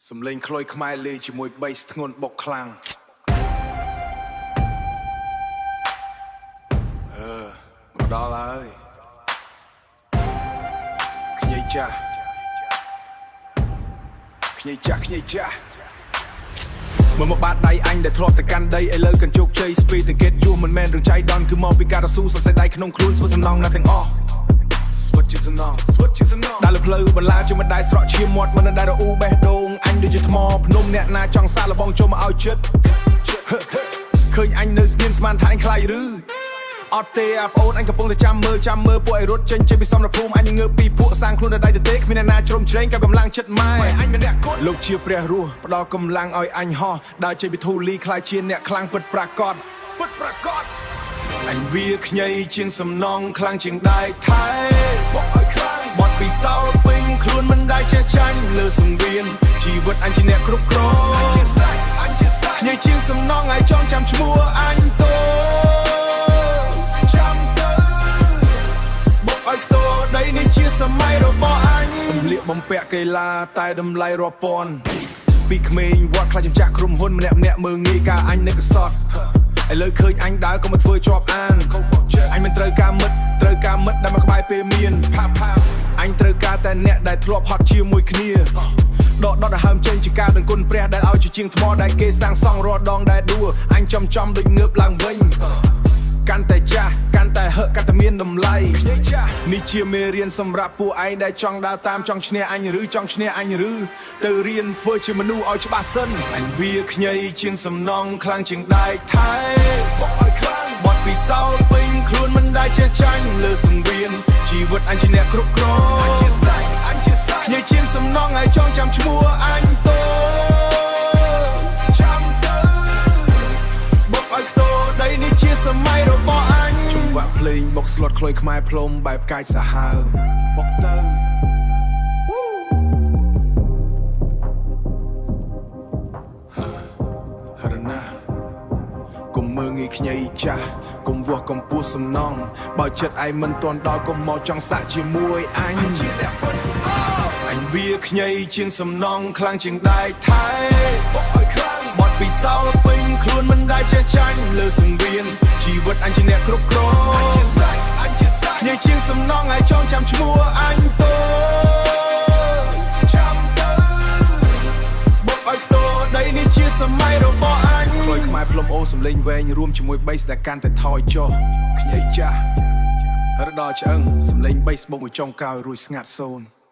សំលេងក្លុយខ្មែរលេជាមួយបេសធ្ងន់បុកខ្លាំងមកដល់ហើយខ្ញីចាស់មើលមកបាតដៃអញដែលធ្លាប់តែកាន់ដីឥឡូវកាន់ជោគជ័យ speed ទាំងគេតយូរមិនមែនរឿងចៃដន្យគឺមកពីការតស៊ូសរសេរដៃក្នុងខ្លួនស្វឹកសំណងណាស់ទាំងអស់ស្វឹកជាសំណងដើរលើផ្លូវបន្លាជាមិនដែរស្រក់ឈាមមាត់មិនដែររអ៊ូបេះដូងអញដូចជាថ្មភ្នំអ្នកណាចង់សាកល្បងចូលមកឲ្យចិត្តឃើញអញនៅស្ងៀមស្មានថាអញខ្លាចឬអត់ទេអាប្អូនអញកំពុងតែចាំមើលពួកឯរត់ចេញពីសំរភូមិអញងើបពីពួកសាងខ្លួនដល់ដៃទៅទេគ្មានអ្នកណាជ្រុំជ្រែងក៏កម្លាំងចិត្តម៉ែអញមានអ្នកកត់លោកជាព្រះរស់ផ្ដល់កម្លាំងឲ្យអញហោះដើរចេញពីធូលីខ្លាចជាអ្នកខ្លាំងពិតប្រាកដអញវាខ្ញីជាងសំណងខ្លាំងជាងដៃថៃបោះឲ្យខ្លាំងបត់ពីសោពេញខ្លួនមិនដែរចេះចាញ់លើសង្វៀនជីវិតអញជាអ្នកគ្រប់គ្រងអញជាស្ដេចខ្ញីជាងសំណងឲ្យចងចាំឈ្មោះអញតូដីនេះជាសម័យរបស់អញសម្លៀកបំពាក់កីឡាតែតម្លៃរាប់ពាន់ពីក្មេងវត្តខ្លាចចាស់ក្រុមហ៊ុនម្នាក់មើងងាយការអញនៅកសត់ឥឡូវឃើញអញដើរក៏មកធ្វើជាប់អានអញមិនត្រូវការមិត្តដែលមកក្បែរពេលមានផាអញត្រូវការតែអ្នកដែលធ្លាប់ហត់ជាមួយគ្នាដកដង្ហើមចេញជាការដឹងគុណព្រះដែលឲ្យជាជាងថ្មដែលគេសាងសង់រាល់ដងដែលដួលអញចំដូចងើបឡើងវិញកាន់តែចាស់កាន់តែហឹកកាន់តែមានតម្លៃនេះជាមេរៀនសម្រាប់ពួកឯងដែលចង់ដើរតាមចង់ឈ្នះអញឬចង់ឈ្នះអញឬទៅរៀនធ្វើជាមនុស្សឲ្យច្បាស់សិនអញវាខ្ញីជាងសំណងខ្លាំងជាងដែកថៃបោះឲ្យខ្លាំងបត់ពីសោពេញខ្លួនមិនដែរចេះចាញ់លើសង្វៀនជីវិតអញជាអ្នកគ្រប់គ្រងអញជាស្ដេចខ្ញីជាងសំណងឲ្យចងចាំឈ្មោះអញតូចាំទៅបុកឲ្យខ្ទោដីនេះជាសម័យរបស់អញចង្វាក់ភ្លេងបុកស្លុតក្លុយខ្មែរផ្លុំបែបកាច់សាហាវបុកទៅហរណាកុំមើងងាយខ្ញីចាស់កុំវាស់កំពស់សំណងបើចិត្តឯងមិនទាន់ដល់កុំមកចង់សាក់ជាមួយអញជាអ្នកពិតអញវាខ្ញីជាងសំណងខ្លាំងជាងដែកថៃបោះឲ្យខ្លាំងបត់ពីសោពេញខ្លួនមិនដែរចេះចាញ់លើសង្វៀនជីវិតអញជាអ្នកគ្រប់គ្រងអញជាស្ដេចខ្ញីជាងសំណងឲ្យចងចាំឈ្មោះអញតូចាំទៅបុកឲ្យខ្ទោដីនេះជាសម័យរបស់អញក្លុយខ្មែរផ្លុំអូសំលេងវែងរួមជាមួយបេសដែលកាន់តែថយចុះខ្ញីចាស់រដល់ឆ្អឹងសំលេងបេសបុកមួយចុងក្រោយរួចស្ងាត់សូន្យ